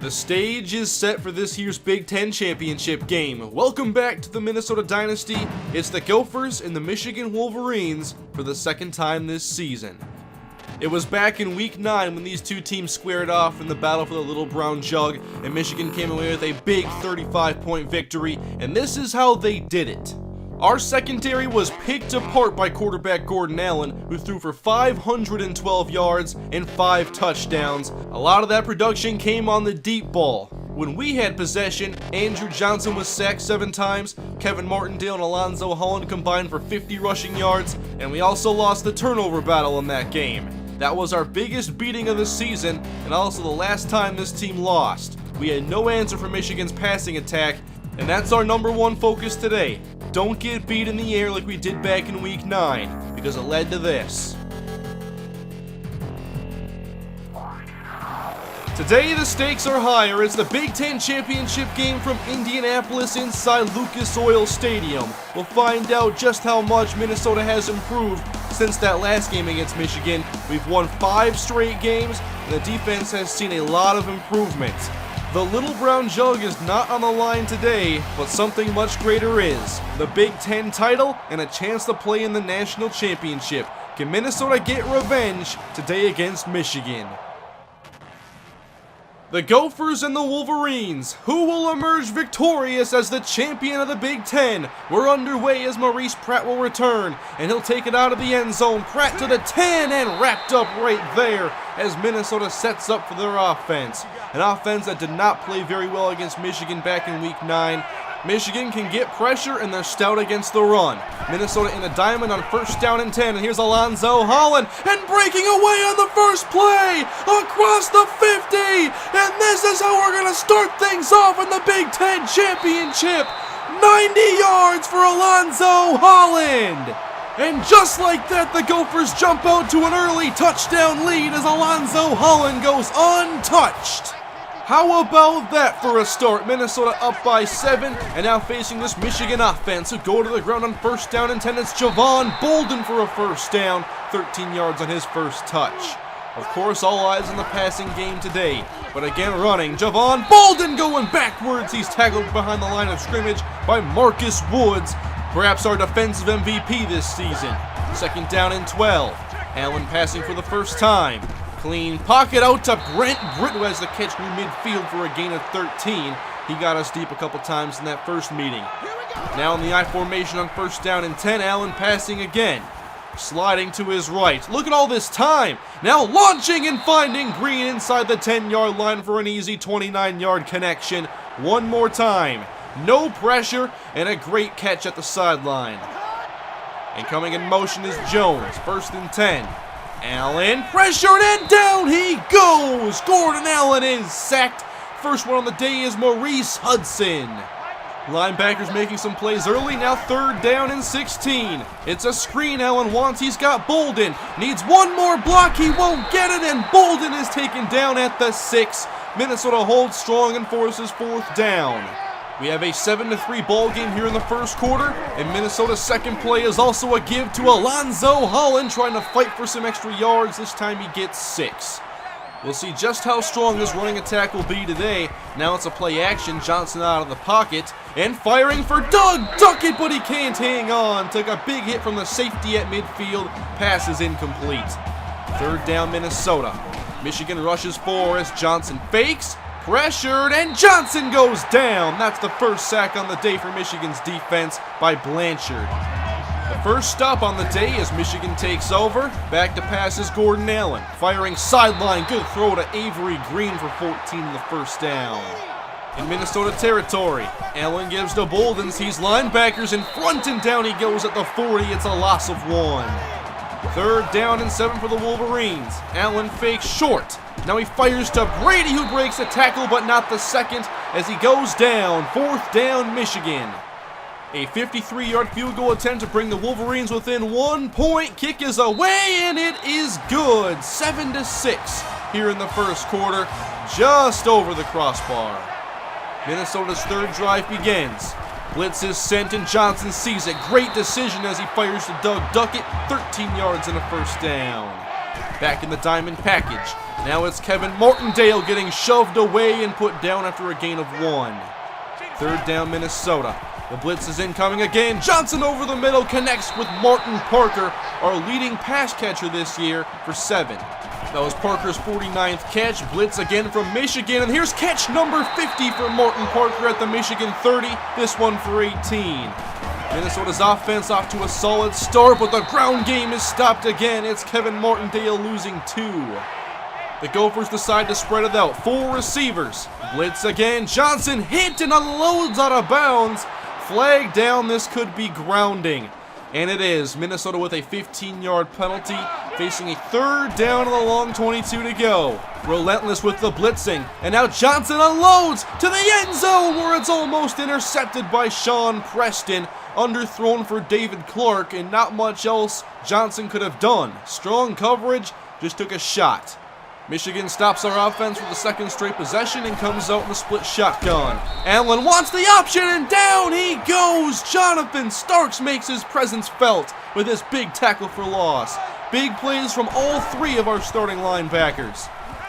The stage is set for this year's Big Ten championship game. Welcome back to the Minnesota Dynasty. It's the Gophers and the Michigan Wolverines for the second time this season. It was back in Week 9 when these two teams squared off in the battle for the Little Brown Jug, and Michigan came away with a big 35-point victory, and this is how they did it. Our secondary was picked apart by quarterback Gordon Allen, who threw for 512 yards and 5 touchdowns. A lot of that production came on the deep ball. When we had possession, Andrew Johnson was sacked 7 times, Kevin Martindale and Alonzo Holland combined for 50 rushing yards, and we also lost the turnover battle in that game. That was our biggest beating of the season, and also the last time this team lost. We had no answer for Michigan's passing attack, and that's our #1 focus today. Don't get beat in the air like we did back in Week 9, because it led to this. Today the stakes are higher as the Big Ten championship game from Indianapolis inside Lucas Oil Stadium. We'll find out just how much Minnesota has improved since that last game against Michigan. We've won 5 straight games, and the defense has seen a lot of improvements. The Little Brown Jug is not on the line today, but something much greater is. The Big Ten title and a chance to play in the national championship. Can Minnesota get revenge today against Michigan? The Gophers and the Wolverines. Who will emerge victorious as the champion of the Big Ten? We're underway as Maurice Pratt will return, and he'll take it out of the end zone. Pratt to the 10 and wrapped up right there as Minnesota sets up for their offense. An offense that did not play very well against Michigan back in Week 9. Michigan can get pressure, and they're stout against the run. Minnesota in a diamond on 1st down and 10, and here's Alonzo Holland, and breaking away on the first play, across the 50, and this is how we're going to start things off in the Big Ten Championship. 90 yards for Alonzo Holland. And just like that, the Gophers jump out to an early touchdown lead as Alonzo Holland goes untouched. How about that for a start? Minnesota up by 7, and now facing this Michigan offense who go to the ground on 1st down and 10. It's Javon Bolden for a 1st down, 13 yards on his first touch. Of course, all eyes on the passing game today, but again running, Javon Bolden going backwards. He's tackled behind the line of scrimmage by Marcus Woods, perhaps our defensive MVP this season. 2nd down and 12. Allen passing for the first time. Clean pocket out to Brent Britt, who has the catch near midfield for a gain of 13. He got us deep a couple times in that first meeting. Now in the I formation on 1st down and 10, Allen passing again. Sliding to his right. Look at all this time. Now launching and finding Green inside the 10-yard line for an easy 29-yard connection. One more time. No pressure and a great catch at the sideline. And coming in motion is Jones. 1st and 10. Allen pressured and down he goes. Gordon Allen is sacked. First one on the day is Maurice Hudson. Linebackers making some plays early. Now 3rd down and 16. It's a screen Allen wants. He's got Bolden. Needs one more block. He won't get it, and Bolden is taken down at the 6. Minnesota holds strong and forces 4th down. We have a 7-3 ball game here in the first quarter, and Minnesota's second play is also a give to Alonzo Holland, trying to fight for some extra yards. This time he gets 6. We'll see just how strong this running attack will be today. Now it's a play action. Johnson out of the pocket and firing for Doug Duckett, but he can't hang on. Took a big hit from the safety at midfield. Pass is incomplete. 3rd down Minnesota. Michigan rushes 4 as Johnson fakes. Pressured, and Johnson goes down. That's the first sack on the day for Michigan's defense by Blanchard. The first stop on the day as Michigan takes over. Back to pass is Gordon Allen. Firing sideline, good throw to Avery Green for 14 in the 1st down. In Minnesota territory, Allen gives to Bolden. He's linebackers in front, and down he goes at the 40. It's a loss of 1. 3rd down and 7 for the Wolverines. Allen fakes short. Now he fires to Brady, who breaks a tackle, but not the second as he goes down. 4th down, Michigan. A 53-yard field goal attempt to bring the Wolverines within 1 point. Kick is away, and it is good. 7-6 here in the first quarter, just over the crossbar. Minnesota's 3rd drive begins. Blitz is sent, and Johnson sees it. Great decision as he fires to Doug Duckett. 13 yards and a 1st down. Back in the diamond package. Now it's Kevin Martindale getting shoved away and put down after a gain of 1. Third down, Minnesota. The blitz is incoming again. Johnson over the middle connects with Martin Parker, our leading pass catcher this year, for 7. That was Parker's 49th catch. Blitz again from Michigan, and here's catch number 50 for Martin Parker at the Michigan 30. This one for 18. Minnesota's offense off to a solid start, but the ground game is stopped again. It's Kevin Martindale losing 2. The Gophers decide to spread it out. 4 receivers. Blitz again. Johnson hit and unloads out of bounds. Flag down. This could be grounding. And it is. Minnesota with a 15-yard penalty, facing a third down on the long 22 to go. Relentless with the blitzing. And now Johnson unloads to the end zone, where it's almost intercepted by Sean Preston. Underthrown for David Clark, and not much else Johnson could have done. Strong coverage, just took a shot. Michigan stops our offense for the second straight possession and comes out in a split shotgun. Allen wants the option, and down he goes. Jonathan Starks makes his presence felt with his big tackle for loss. Big plays from all 3 of our starting linebackers.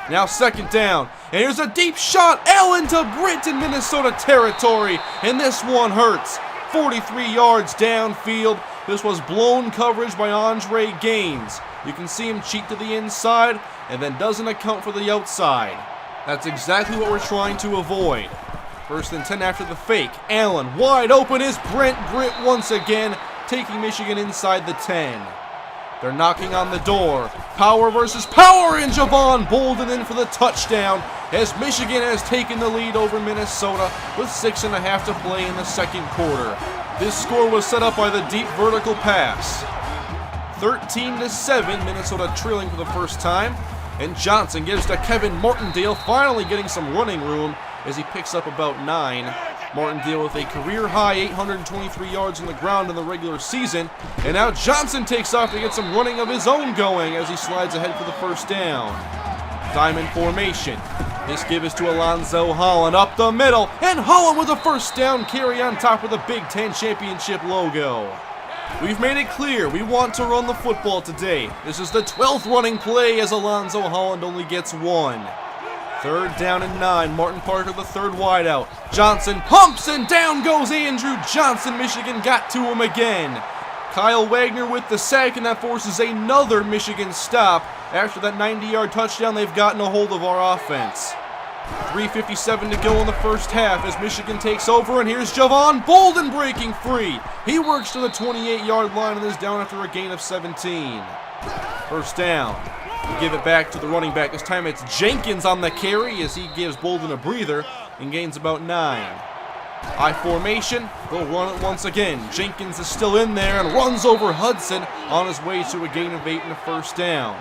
Now second down, and here's a deep shot. Allen to Britt in Minnesota territory, and this one hurts. 43 yards downfield. This was blown coverage by Andre Gaines. You can see him cheat to the inside and then doesn't account for the outside. That's exactly what we're trying to avoid. First and 10 after the fake. Allen wide open is Brent Britt once again, taking Michigan inside the 10. They're knocking on the door. Power versus power, and Javon Bolden in for the touchdown as Michigan has taken the lead over Minnesota with 6.5 to play in the second quarter. This score was set up by the deep vertical pass. 13-7, Minnesota trailing for the first time, and Johnson gives to Kevin Martindale, finally getting some running room as he picks up about 9. Martindale with a career-high 823 yards on the ground in the regular season, and now Johnson takes off to get some running of his own going as he slides ahead for the first down. Diamond formation. This give is to Alonzo Holland up the middle, and Holland with a first down carry on top of the Big Ten Championship logo. We've made it clear we want to run the football today. This is the 12th running play as Alonzo Holland only gets 1. Third down and 9. Martin Parker, the third wideout. Johnson pumps, and down goes Andrew Johnson. Michigan got to him again. Kyle Wagner with the sack, and that forces another Michigan stop. After that 90-yard touchdown, they've gotten a hold of our offense. 3:57 to go in the first half as Michigan takes over, and here's Javon Bolden breaking free. He works to the 28-yard line and is down after a gain of 17. First down. We give it back to the running back. This time it's Jenkins on the carry as he gives Bolden a breather and gains about 9. I formation, they'll run it once again. Jenkins is still in there and runs over Hudson on his way to a gain of 8 and a first down.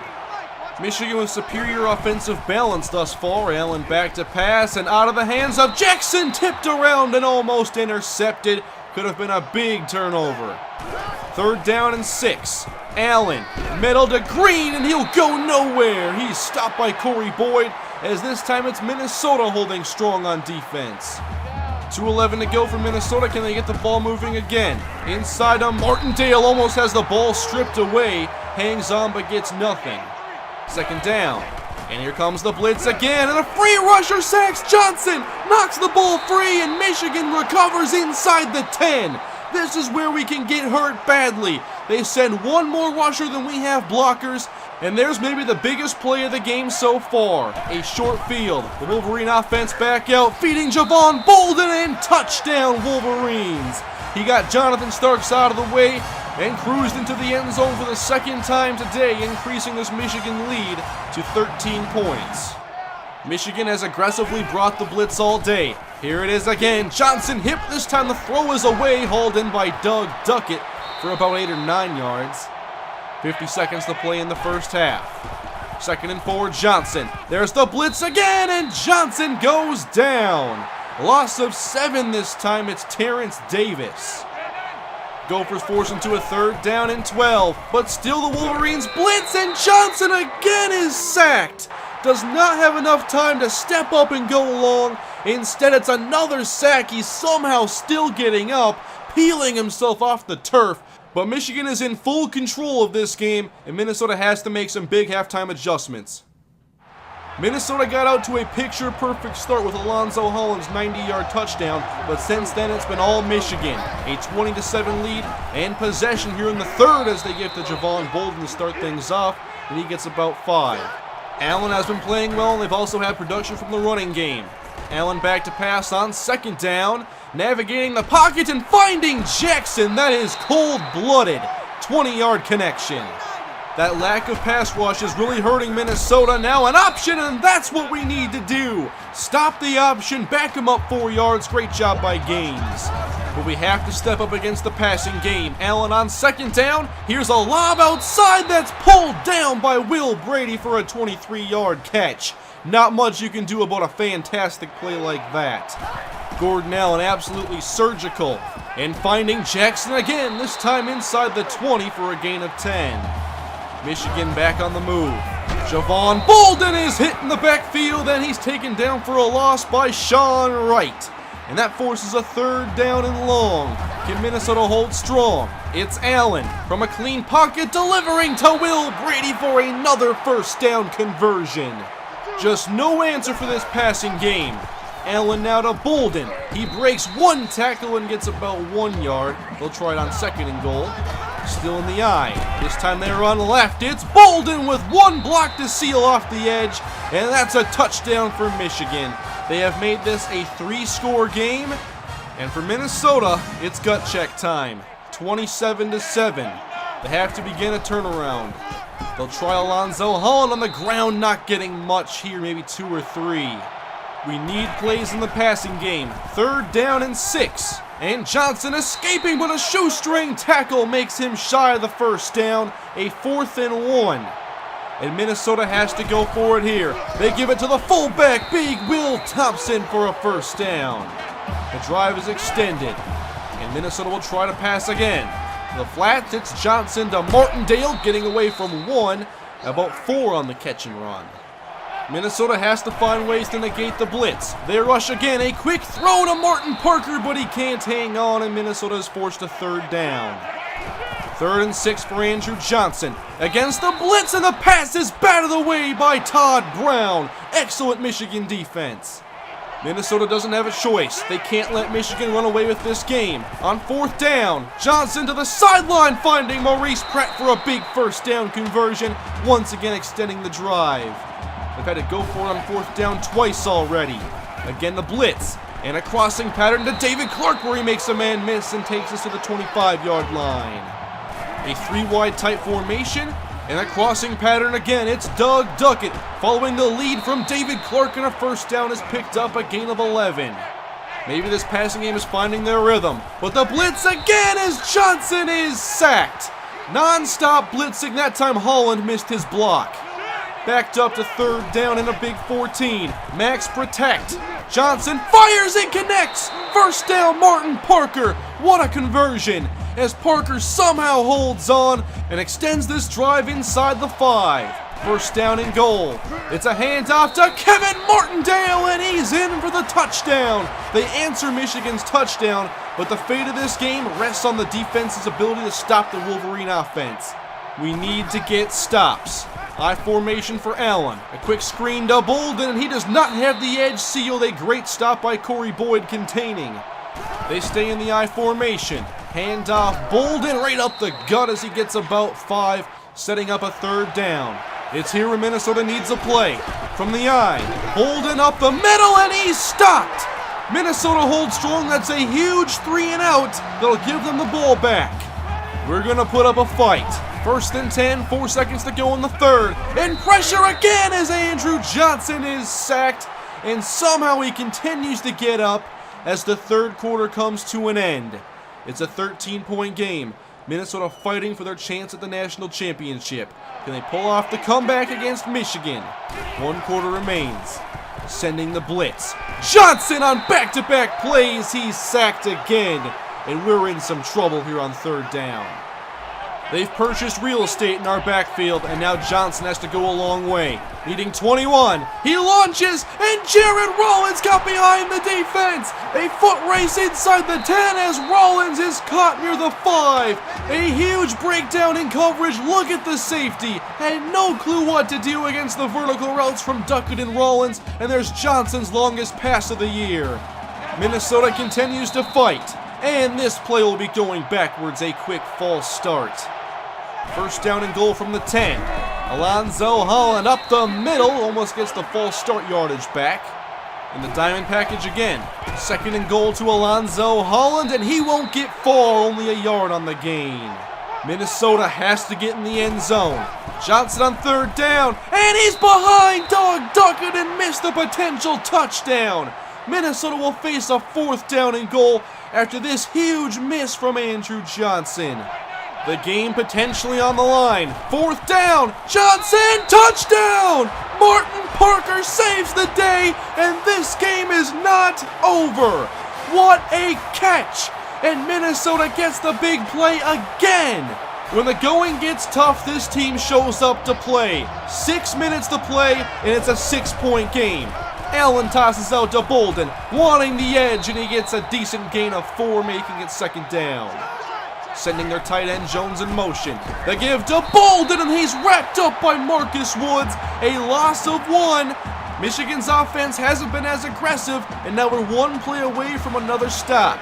Michigan with superior offensive balance thus far. Allen back to pass and out of the hands of Jackson, tipped around and almost intercepted. Could have been a big turnover. Third down and 6. Allen, middle to Green, and he'll go nowhere. He's stopped by Corey Boyd, as this time it's Minnesota holding strong on defense. 2:11 to go for Minnesota. Can they get the ball moving again? Inside to Martindale, almost has the ball stripped away. Hangs on but gets nothing. Second down. And here comes the blitz again, and a free rusher sacks Johnson, knocks the ball free, and Michigan recovers inside the 10. This is where we can get hurt badly. They send one more rusher than we have blockers, and there's maybe the biggest play of the game so far. A short field. The Wolverine offense back out, feeding Javon Bolden, and touchdown Wolverines. He got Jonathan Starks out of the way and cruised into the end zone for the second time today, increasing this Michigan lead to 13 points. Michigan has aggressively brought the blitz all day. Here it is again. Johnson hip. This time the throw is away, hauled in by Doug Duckett for about 8 or 9 yards. 50 seconds to play in the first half. Second and 4, Johnson. There's the blitz again, and Johnson goes down. Loss of 7 this time. It's Terrence Davis. Gophers force into a third down and 12, but still the Wolverines blitz, and Johnson again is sacked. Does not have enough time to step up and go along. Instead, it's another sack. He's somehow still getting up, peeling himself off the turf. But Michigan is in full control of this game, and Minnesota has to make some big halftime adjustments. Minnesota got out to a picture-perfect start with Alonzo Holland's 90-yard touchdown, but since then it's been all Michigan. A 20-7 lead and possession here in the third as they give to Javon Bolden to start things off, and he gets about 5. Allen has been playing well, and they've also had production from the running game. Allen back to pass on second down, navigating the pocket and finding Jackson. That is cold-blooded. 20-yard connection. That lack of pass rush is really hurting Minnesota. Now an option, and that's what we need to do. Stop the option, back him up 4 yards. Great job by Gaines. But we have to step up against the passing game. Allen on second down. Here's a lob outside that's pulled down by Will Brady for a 23-yard catch. Not much you can do about a fantastic play like that. Gordon Allen absolutely surgical. And finding Jackson again, this time inside the 20 for a gain of 10. Michigan back on the move. Javon Bolden is hit in the backfield, and he's taken down for a loss by Sean Wright. And that forces a third down and long. Can Minnesota hold strong? It's Allen from a clean pocket delivering to Will Brady for another first down conversion. Just no answer for this passing game. Allen now to Bolden. He breaks one tackle and gets about 1 yard. They'll try it on second and goal. Still in the eye. This time they're on left. It's Bolden with one block to seal off the edge, and that's a touchdown for Michigan. They have made this a 3-score game, and for Minnesota, it's gut check time. 27-7. They have to begin a turnaround. They'll try Alonzo Holland on the ground, not getting much here, maybe 2 or 3. We need plays in the passing game. Third down and 6. And Johnson escaping, but a shoestring tackle makes him shy of the first down. A 4th and 1. And Minnesota has to go for it here. They give it to the fullback, Big Will Thompson, for a first down. The drive is extended. And Minnesota will try to pass again. The flats, it's Johnson to Martindale, getting away from 1. About 4 on the catch and run. Minnesota has to find ways to negate the blitz. They rush again, a quick throw to Martin Parker, but he can't hang on, and Minnesota is forced a third down. 3rd and 6 for Andrew Johnson. Against the blitz, and the pass is batted away by Todd Brown. Excellent Michigan defense. Minnesota doesn't have a choice. They can't let Michigan run away with this game. On 4th down, Johnson to the sideline, finding Maurice Pratt for a big first down conversion, once again extending the drive. They've had to go for it on 4th down twice already. Again, the blitz, and a crossing pattern to David Clark where he makes a man miss and takes us to the 25-yard line. A 3-wide tight formation, and a crossing pattern again. It's Doug Duckett following the lead from David Clark, and a first down is picked up, a gain of 11. Maybe this passing game is finding their rhythm, but the blitz again as Johnson is sacked. Non-stop blitzing, that time Holland missed his block. Backed up to 3rd down and a big 14. Max protect. Johnson fires and connects. First down, Martin Parker. What a conversion as Parker somehow holds on and extends this drive inside the 5. First down and goal. It's a handoff to Kevin Martindale, and he's in for the touchdown. They answer Michigan's touchdown, but the fate of this game rests on the defense's ability to stop the Wolverine offense. We need to get stops. I formation for Allen. A quick screen to Bolden, and he does not have the edge sealed. A great stop by Corey Boyd containing. They stay in the I formation. Handoff, Bolden right up the gut as he gets about 5, setting up a 3rd down. It's here where Minnesota needs a play. From the I, Bolden up the middle, and he's stopped. Minnesota holds strong. That's a huge 3 and out. That'll give them the ball back. We're going to put up a fight. 1st and 10, 4 seconds to go in the 3rd. And pressure again as Andrew Johnson is sacked. And somehow he continues to get up as the 3rd quarter comes to an end. It's a 13-point game. Minnesota fighting for their chance at the national championship. Can they pull off the comeback against Michigan? 1 quarter remains. Sending the blitz. Johnson on back-to-back plays. He's sacked again. And we're in some trouble here on 3rd down. They've purchased real estate in our backfield, and now Johnson has to go a long way. Needing 21, he launches, and Jared Rollins got behind the defense. A foot race inside the 10 as Rollins is caught near the 5. A huge breakdown in coverage. Look at the safety. Had no clue what to do against the vertical routes from Duckett and Rollins, and there's Johnson's longest pass of the year. Minnesota continues to fight, and this play will be going backwards, a quick false start. First down and goal from the 10. Alonzo Holland up the middle, almost gets the false start yardage back. In the diamond package again. Second and goal to Alonzo Holland, and he won't get far, only a yard on the gain. Minnesota has to get in the end zone. Johnson on third down, and he's behind Dog Duckett and missed the potential touchdown. Minnesota will face a fourth down and goal after this huge miss from Andrew Johnson. The game potentially on the line. Fourth down, Johnson, touchdown! Martin Parker saves the day, and this game is not over. What a catch! And Minnesota gets the big play again. When the going gets tough, this team shows up to play. 6 minutes to play, and it's a 6-point game. Allen tosses out to Bolden, wanting the edge, and he gets a decent gain of 4, making it second down. Sending their tight end Jones in motion. The give to Bolden, and he's wrapped up by Marcus Woods. A loss of 1. Michigan's offense hasn't been as aggressive, and now we're 1 play away from another stop.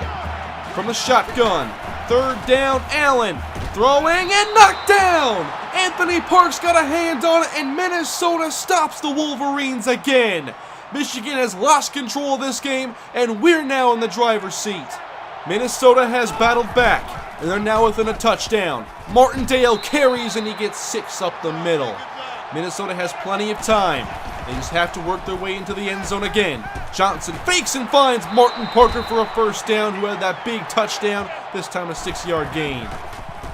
From the shotgun, third down, Allen throwing and knocked down. Anthony Parks got a hand on it, and Minnesota stops the Wolverines again. Michigan has lost control of this game, and we're now in the driver's seat. Minnesota has battled back, and they're now within a touchdown. Martindale carries, and he gets 6 up the middle. Minnesota has plenty of time. They just have to work their way into the end zone again. Johnson fakes and finds Martin Parker for a first down, who had that big touchdown, this time a 6-yard gain.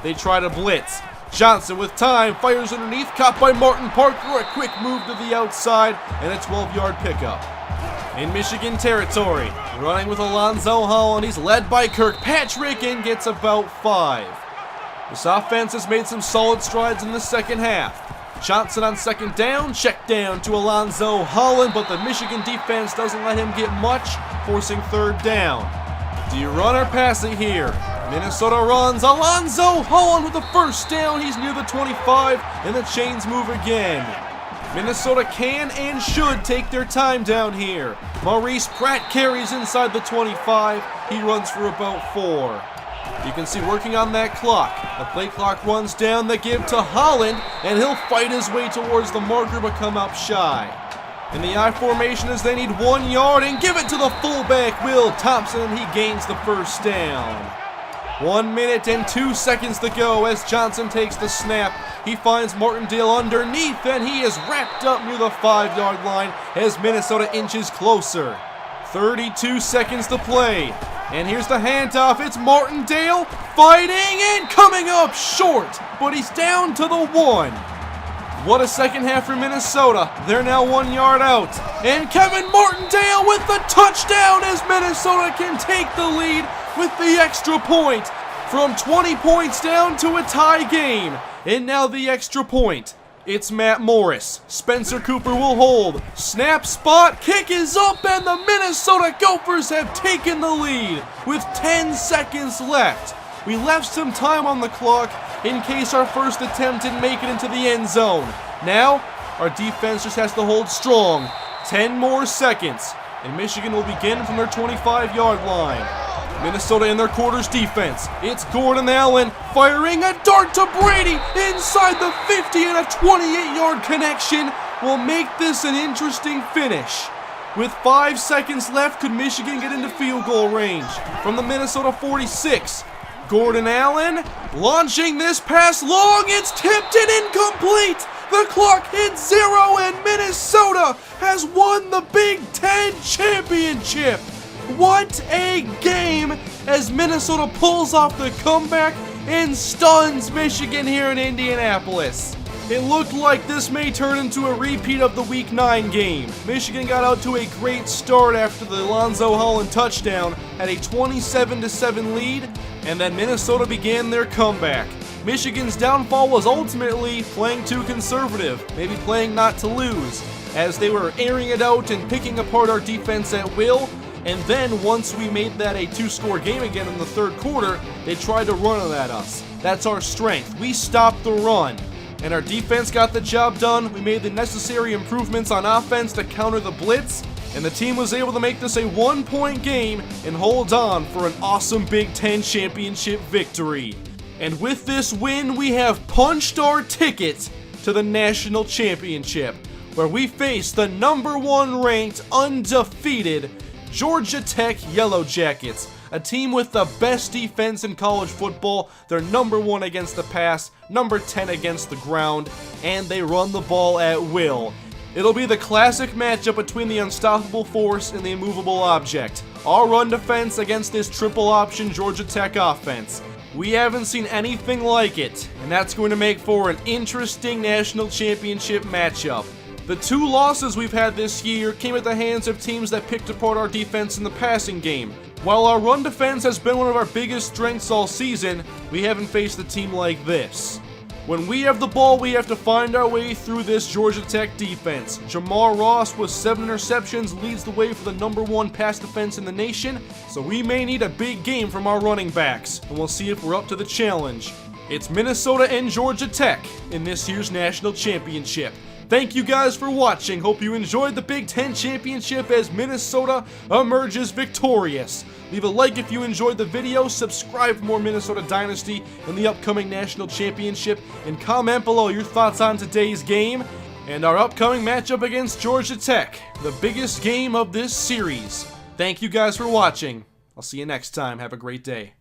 They try to blitz. Johnson with time fires underneath, caught by Martin Parker, a quick move to the outside, and a 12-yard pickup. In Michigan territory, running with Alonzo Holland, he's led by Kirkpatrick and gets about 5. This offense has made some solid strides in the second half. Johnson on second down, check down to Alonzo Holland, but the Michigan defense doesn't let him get much, forcing third down. Do you run or pass it here? Minnesota runs. Alonzo Holland with the first down. He's near the 25, and the chains move again. Minnesota can and should take their time down here. Maurice Pratt carries inside the 25. He runs for about 4. You can see working on that clock. The play clock runs down, the give to Holland, and he'll fight his way towards the marker but come up shy. In the I formation as they need 1 yard, and give it to the fullback, Will Thompson, and he gains the first down. 1 minute and 2 seconds to go as Johnson takes the snap. He finds Martindale underneath, and he is wrapped up near the 5-yard line as Minnesota inches closer. 32 seconds to play. And here's the handoff. It's Martindale fighting and coming up short, but he's down to the 1. What a second half for Minnesota. They're now 1 yard out. And Kevin Martindale with the touchdown as Minnesota can take the lead with the extra point. From 20 points down to a tie game. And now the extra point. It's Matt Morris. Spencer Cooper will hold. Snap, spot, kick is up, and the Minnesota Gophers have taken the lead with 10 seconds left. We left some time on the clock in case our first attempt didn't make it into the end zone. Now, our defense just has to hold strong. 10 more seconds, and Michigan will begin from their 25-yard line. Minnesota in their quarters defense. It's Gordon Allen firing a dart to Brady inside the 50, and a 28-yard connection will make this an interesting finish. With 5 seconds left, could Michigan get into field goal range? From the Minnesota 46, Gordon Allen launching this pass long. It's tipped and incomplete. The clock hits 0, and Minnesota has won the Big Ten championship. What a game as Minnesota pulls off the comeback and stuns Michigan here in Indianapolis. It looked like this may turn into a repeat of the Week 9 game. Michigan got out to a great start after the Alonzo Holland touchdown, had a 27-7 lead, and then Minnesota began their comeback. Michigan's downfall was ultimately playing too conservative, maybe playing not to lose, as they were airing it out and picking apart our defense at will. And then once we made that a 2-score game again in the third quarter, they tried to run it at us. That's our strength. We stopped the run. And our defense got the job done. We made the necessary improvements on offense to counter the blitz. And the team was able to make this a 1-point game and hold on for an awesome Big Ten championship victory. And with this win, we have punched our ticket to the national championship, where we face the #1 ranked, undefeated Georgia Tech Yellow Jackets, a team with the best defense in college football. They're #1 against the pass, #10 against the ground, and they run the ball at will. It'll be the classic matchup between the unstoppable force and the immovable object. Our run defense against this triple option Georgia Tech offense. We haven't seen anything like it, and that's going to make for an interesting national championship matchup. The 2 losses we've had this year came at the hands of teams that picked apart our defense in the passing game. While our run defense has been one of our biggest strengths all season, we haven't faced a team like this. When we have the ball, we have to find our way through this Georgia Tech defense. Jamar Ross with 7 interceptions leads the way for the #1 pass defense in the nation, so we may need a big game from our running backs, and we'll see if we're up to the challenge. It's Minnesota and Georgia Tech in this year's national championship. Thank you guys for watching. Hope you enjoyed the Big Ten Championship as Minnesota emerges victorious. Leave a like if you enjoyed the video, subscribe for more Minnesota Dynasty and the upcoming National Championship, and comment below your thoughts on today's game and our upcoming matchup against Georgia Tech, the biggest game of this series. Thank you guys for watching. I'll see you next time. Have a great day.